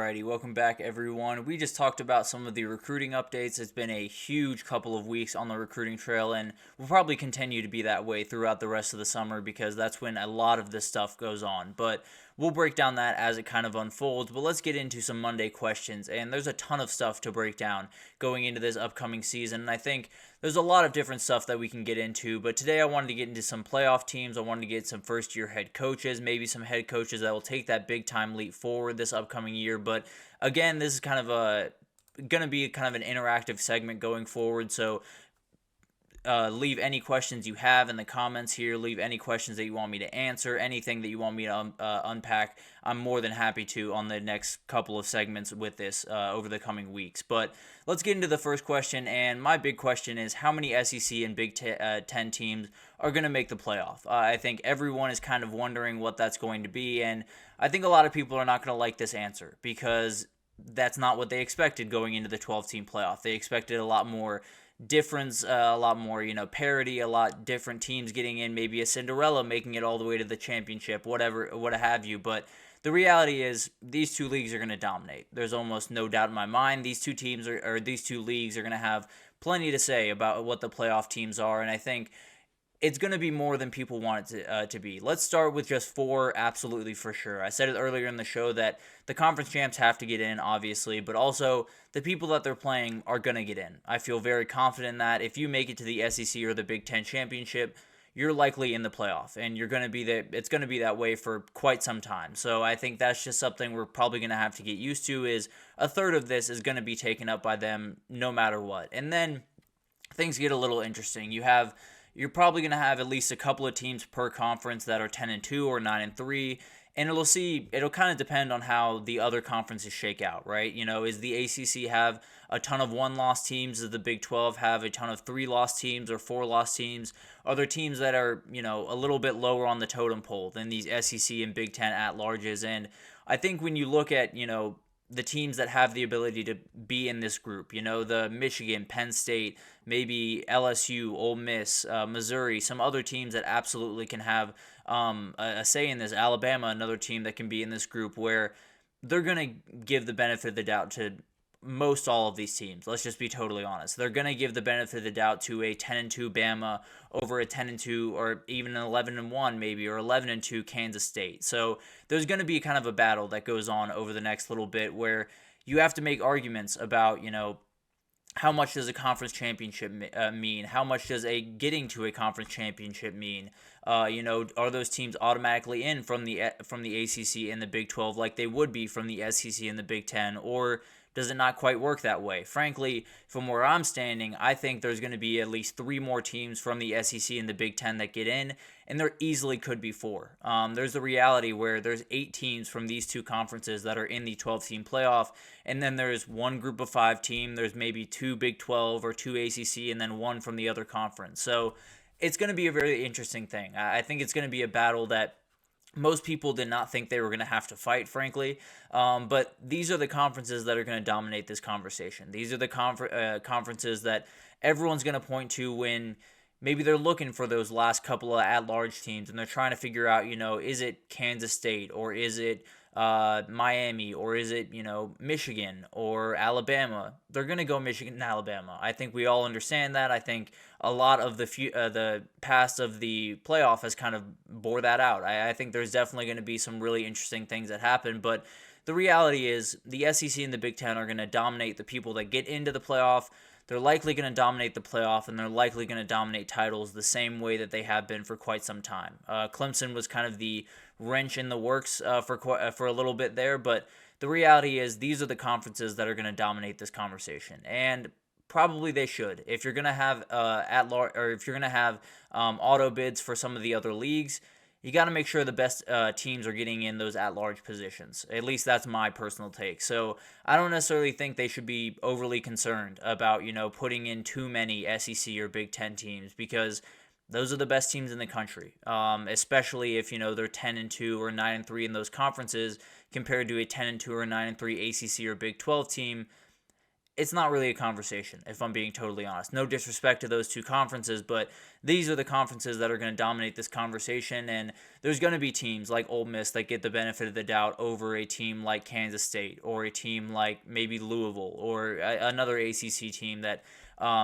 Alrighty, welcome back everyone. We just talked about some of the recruiting updates. It's been a huge couple of weeks on the recruiting trail, and will probably continue to be that way throughout the rest of the summer because that's when a lot of this stuff goes on. But we'll break down that as it kind of unfolds. But let's get into some Monday questions, and there's a ton of stuff to break down going into this upcoming season. And I think there's a lot of different stuff that we can get into, but today I wanted to get into some playoff teams. I wanted to get some first-year head coaches, maybe some head coaches that will take that big-time leap forward this upcoming year. But again, this is kind of going to be kind of an interactive segment going forward, so leave any questions you have in the comments here. Leave any questions that you want me to answer, anything that you want me to unpack. I'm more than happy to on the next couple of segments with this over the coming weeks. But let's get into the first question, and my big question is how many SEC and Big Ten teams are going to make the playoff? I think everyone is kind of wondering what that's going to be, and I think a lot of people are not going to like this answer because that's not what they expected going into the 12-team playoff. They expected a lot more difference, a lot more, parity, a lot different teams getting in, maybe a Cinderella making it all the way to the championship, whatever, what have you. But the reality is these two leagues are going to dominate. There's almost no doubt in my mind. These two teams or these two leagues are going to have plenty to say about what the playoff teams are, and I think it's going to be more than people want it to be. Let's start with just four, absolutely for sure. I said it earlier in the show that the conference champs have to get in, obviously, but also the people that they're playing are going to get in. I feel very confident in that if you make it to the SEC or the Big Ten championship, you're likely in the playoff, and you're going to be it's going to be that way for quite some time. So I think that's just something we're probably going to have to get used to. Is a third of this is going to be taken up by them no matter what, and then things get a little interesting. You're probably going to have at least a couple of teams per conference that are 10-2 or 9-3, and it'll kind of depend on how the other conferences shake out, right? Is the ACC have a ton of one-loss teams? Does the Big 12 have a ton of three-loss teams or four-loss teams? Are there teams that are, a little bit lower on the totem pole than these SEC and Big 10 at-larges? And I think when you look at, the teams that have the ability to be in this group, the Michigan, Penn State, maybe LSU, Ole Miss, Missouri, some other teams that absolutely can have a say in this. Alabama, another team that can be in this group where they're going to give the benefit of the doubt to most all of these teams. Let's just be totally honest. They're going to give the benefit of the doubt to a 10-2 Bama over a 10-2 or even an 11-1 maybe, or 11-2 Kansas State. So there's going to be kind of a battle that goes on over the next little bit where you have to make arguments about, how much does a conference championship mean? How much does a getting to a conference championship mean? Are those teams automatically in from the ACC and the Big 12 like they would be from the SEC and the Big 10, or does it not quite work that way? Frankly, from where I'm standing, I think there's going to be at least three more teams from the SEC and the Big 10 that get in, and there easily could be four. There's the reality where there's 8 teams from these two conferences that are in the 12-team playoff, and then there's one group of 5 team. There's maybe 2 Big 12 or 2 ACC, and then one from the other conference. So it's going to be a very interesting thing. I think it's going to be a battle that most people did not think they were going to have to fight, frankly. But these are the conferences that are going to dominate this conversation. These are the conferences that everyone's going to point to when maybe they're looking for those last couple of at-large teams, and they're trying to figure out, is it Kansas State, or is it Miami, or is it, Michigan or Alabama? They're going to go Michigan and Alabama. I think we all understand that. I think a lot of the past of the playoff has kind of bore that out. I think there's definitely going to be some really interesting things that happen, but the reality is the SEC and the Big Ten are going to dominate the people that get into the playoff. They're likely going to dominate the playoff, and they're likely going to dominate titles the same way that they have been for quite some time. Clemson was kind of the wrench in the works for a little bit there, but the reality is these are the conferences that are going to dominate this conversation, and probably they should. If you're going to have auto bids for some of the other leagues, you got to make sure the best teams are getting in those at-large positions. At least that's my personal take. So I don't necessarily think they should be overly concerned about, putting in too many SEC or Big Ten teams, because those are the best teams in the country, especially if, they're 10-2 or 9-3 in those conferences compared to a 10-2 or 9-3 ACC or Big 12 team. it's not really a conversation, if I'm being totally honest. No disrespect to those two conferences, but these are the conferences that are going to dominate this conversation, and there's going to be teams like Ole Miss that get the benefit of the doubt over a team like Kansas State or a team like maybe Louisville or another ACC team that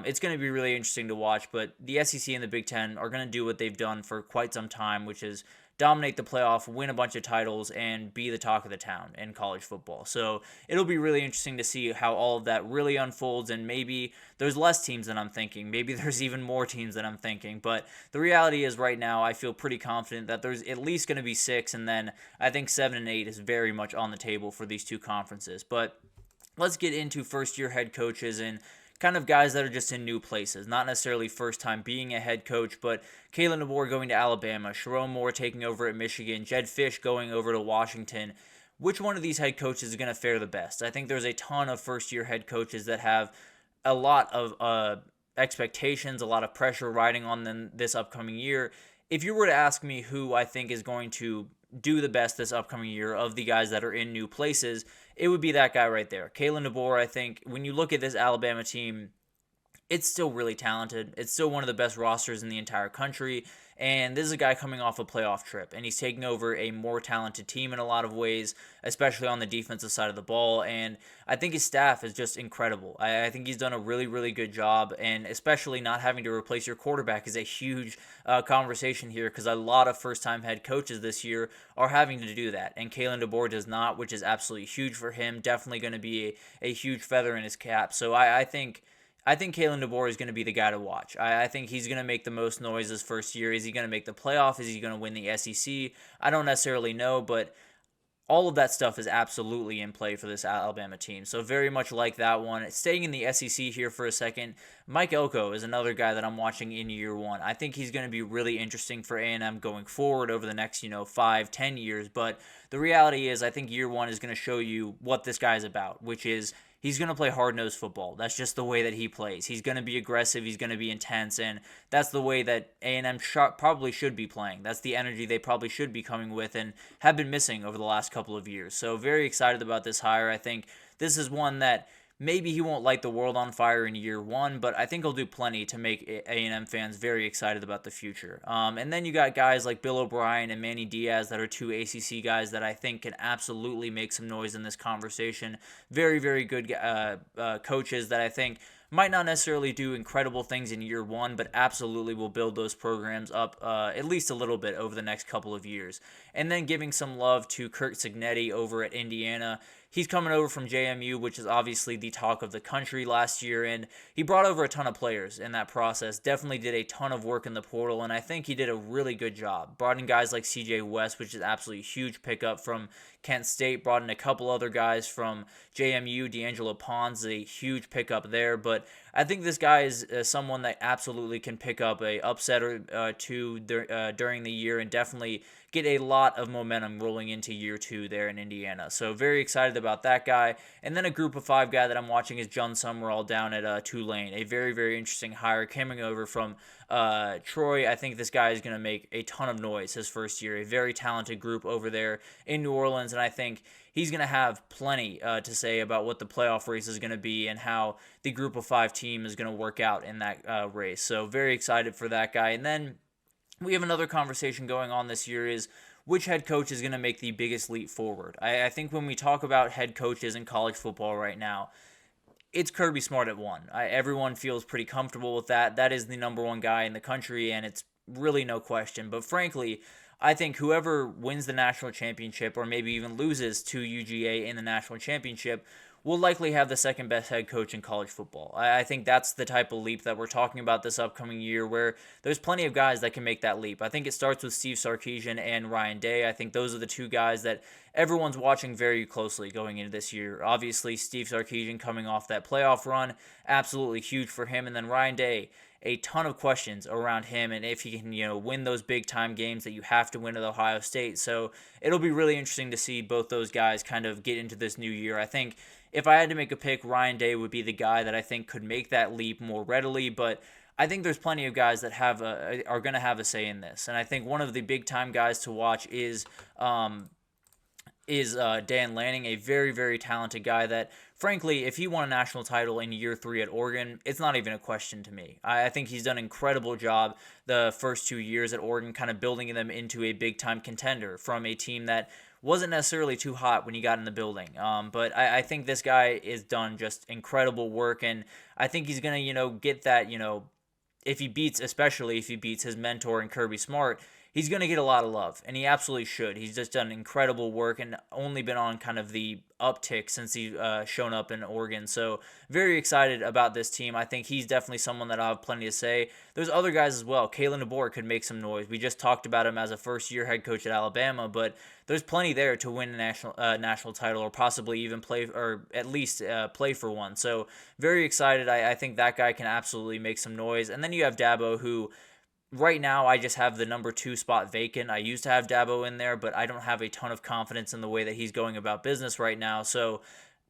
it's going to be really interesting to watch. But the SEC and the Big Ten are going to do what they've done for quite some time, which is dominate the playoff, win a bunch of titles, and be the talk of the town in college football. So it'll be really interesting to see how all of that really unfolds, and maybe there's less teams than I'm thinking. Maybe there's even more teams than I'm thinking. But the reality is right now I feel pretty confident that there's at least going to be 6, and then I think 7 and 8 is very much on the table for these two conferences. But let's get into first-year head coaches and kind of guys that are just in new places, not necessarily first time being a head coach, but Kalen DeBoer going to Alabama, Sharon Moore taking over at Michigan, Jedd Fisch going over to Washington. Which one of these head coaches is going to fare the best? I think there's a ton of first-year head coaches that have a lot of expectations, a lot of pressure riding on them this upcoming year. If you were to ask me who I think is going to do the best this upcoming year of the guys that are in new places, it would be that guy right there. Kalen DeBoer, I think, when you look at this Alabama team, it's still really talented. It's still one of the best rosters in the entire country. And this is a guy coming off a playoff trip, and he's taking over a more talented team in a lot of ways, especially on the defensive side of the ball. And I think his staff is just incredible. I think he's done a really, really good job, and especially not having to replace your quarterback is a huge conversation here, because a lot of first-time head coaches this year are having to do that, and Kalen DeBoer does not, which is absolutely huge for him. Definitely going to be a huge feather in his cap. So I think Kalen DeBoer is going to be the guy to watch. I think he's going to make the most noise his first year. Is he going to make the playoff? Is he going to win the SEC? I don't necessarily know, but all of that stuff is absolutely in play for this Alabama team. So very much like that one. Staying in the SEC here for a second, Mike Elko is another guy that I'm watching in year one. I think he's going to be really interesting for A&M going forward over the next, 5-10 years. But the reality is I think year one is going to show you what this guy's about, which is he's going to play hard-nosed football. That's just the way that he plays. He's going to be aggressive. He's going to be intense, and that's the way that A&M probably should be playing. That's the energy they probably should be coming with and have been missing over the last couple of years. So very excited about this hire. I think this is one that maybe he won't light the world on fire in year one, but I think he'll do plenty to make A&M fans very excited about the future. And then you got guys like Bill O'Brien and Manny Diaz that are two ACC guys that I think can absolutely make some noise in this conversation. Very, very good coaches that I think might not necessarily do incredible things in year one, but absolutely will build those programs up at least a little bit over the next couple of years. And then giving some love to Curt Cignetti over at Indiana. He's coming over from JMU, which is obviously the talk of the country last year, and he brought over a ton of players in that process. Definitely did a ton of work in the portal, and I think he did a really good job. Brought in guys like CJ West, which is absolutely a huge pickup from Kent State. Brought in a couple other guys from JMU. D'Angelo Pons, a huge pickup there, but I think this guy is someone that absolutely can pick up a upset or two during the year and definitely get a lot of momentum rolling into year two there in Indiana. So very excited about that guy. And then a group of 5 guy that I'm watching is John Summerall down at Tulane. A very, very interesting hire coming over from Troy. I think this guy is going to make a ton of noise his first year. A very talented group over there in New Orleans, and I think he's going to have plenty to say about what the playoff race is going to be and how the group of 5 team is going to work out in that race. So very excited for that guy. And then we have another conversation going on this year is which head coach is going to make the biggest leap forward. I think when we talk about head coaches in college football right now, it's Kirby Smart at 1. Everyone feels pretty comfortable with that. That is the number 1 guy in the country, and it's really no question. But frankly, I think whoever wins the national championship or maybe even loses to UGA in the national championship will likely have the second best head coach in college football. I think that's the type of leap that we're talking about this upcoming year, where there's plenty of guys that can make that leap. I think it starts with Steve Sarkisian and Ryan Day. I think those are the 2 guys that everyone's watching very closely going into this year. Obviously, Steve Sarkisian coming off that playoff run, absolutely huge for him. And then Ryan Day, a ton of questions around him and if he can, win those big-time games that you have to win at Ohio State. So it'll be really interesting to see both those guys kind of get into this new year. I think if I had to make a pick, Ryan Day would be the guy that I think could make that leap more readily, but I think there's plenty of guys that are going to have a say in this. And I think one of the big-time guys to watch is is Dan Lanning, a very, very talented guy that, frankly, if he won a national title in year 3 at Oregon, it's not even a question to me. I think he's done an incredible job the first 2 years at Oregon, kind of building them into a big-time contender from a team that wasn't necessarily too hot when he got in the building. But I think this guy is done just incredible work, and I think he's going to, get that, especially if he beats his mentor in Kirby Smart, he's going to get a lot of love, and he absolutely should. He's just done incredible work and only been on kind of the uptick since he's shown up in Oregon. So very excited about this team. I think he's definitely someone that I'll have plenty to say. There's other guys as well. Kalen DeBoer could make some noise. We just talked about him as a first-year head coach at Alabama, but there's plenty there to win a national title, or possibly even play, or at least play for one. So very excited. I think that guy can absolutely make some noise. And then you have Dabo, who right now I just have the number 2 spot vacant. I used to have Dabo in there, but I don't have a ton of confidence in the way that he's going about business right now. So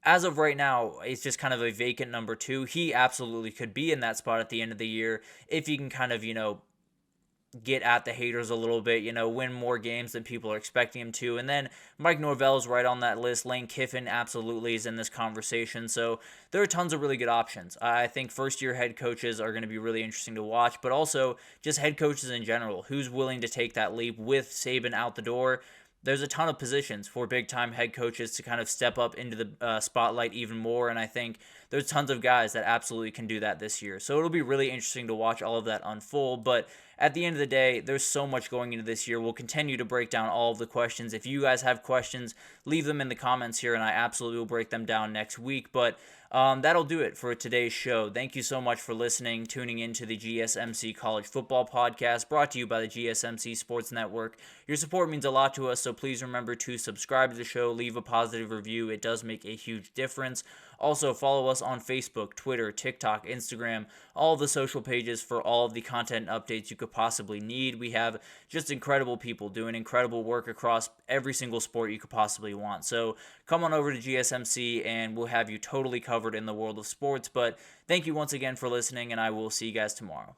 as of right now, it's just kind of a vacant number 2. He absolutely could be in that spot at the end of the year if he can kind of, get at the haters a little bit, win more games than people are expecting him to. And then Mike Norvell's right on that list. Lane Kiffin absolutely is in this conversation. So there are tons of really good options. I think first-year head coaches are going to be really interesting to watch, but also just head coaches in general. Who's willing to take that leap with Saban out the door? There's a ton of positions for big-time head coaches to kind of step up into the spotlight even more, and I think there's tons of guys that absolutely can do that this year. So it'll be really interesting to watch all of that unfold, but at the end of the day, there's so much going into this year. We'll continue to break down all of the questions. If you guys have questions, leave them in the comments here, and I absolutely will break them down next week, but that'll do it for today's show. Thank you so much for listening, tuning into the GSMC College Football Podcast, brought to you by the GSMC Sports Network. Your support means a lot to us, so please remember to subscribe to the show, leave a positive review. It does make a huge difference. Also, follow us on Facebook, Twitter, TikTok, Instagram, all of the social pages for all of the content updates you could possibly need. We have just incredible people doing incredible work across every single sport you could possibly want. So come on over to GSMC and we'll have you totally covered in the world of sports. But thank you once again for listening, and I will see you guys tomorrow.